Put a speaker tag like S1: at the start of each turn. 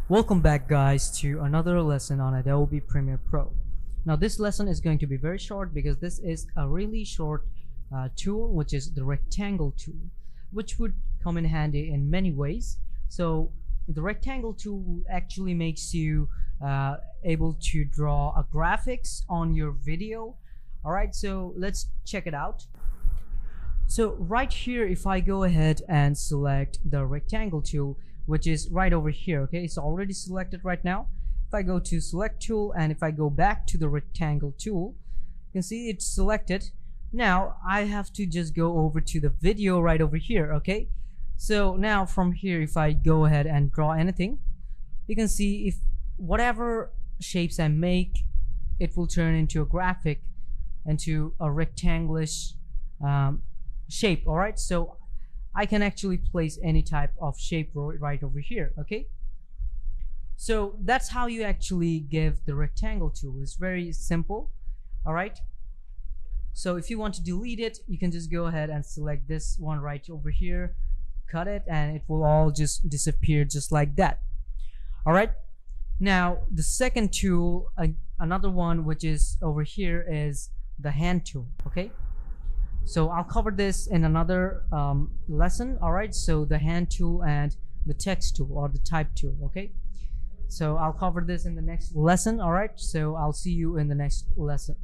S1: Welcome back guys to another lesson on Adobe Premiere Pro. Now this lesson is going to be very short because this is a really short tool, which is the rectangle tool, which would come in handy in many ways. So the rectangle tool actually makes you able to draw a graphics on your video. Alright, so let's check it out. So right here, if I go ahead and select the rectangle tool, which is right over here, okay, it's already selected right now. If I go to select tool and if I go back to the rectangle tool, you can see it's selected. Now I have to just go over to the video right over here, okay. So now from here, if I go ahead and draw anything, you can see if whatever shapes I make, it will turn into a graphic, into a rectanglish shape. All right, so I can actually place any type of shape right over here, okay. So that's how you actually give the rectangle tool. It's very simple. All right, so if you want to delete it, you can just go ahead and select this one right over here, cut it, and it will all just disappear just like that. All right, now the second tool, another one which is over here, is the hand tool, okay. So I'll cover this in another lesson. All right, so the hand tool and the text tool, or the type tool, okay. So I'll cover this in the next lesson. All right, so I'll see you in the next lesson.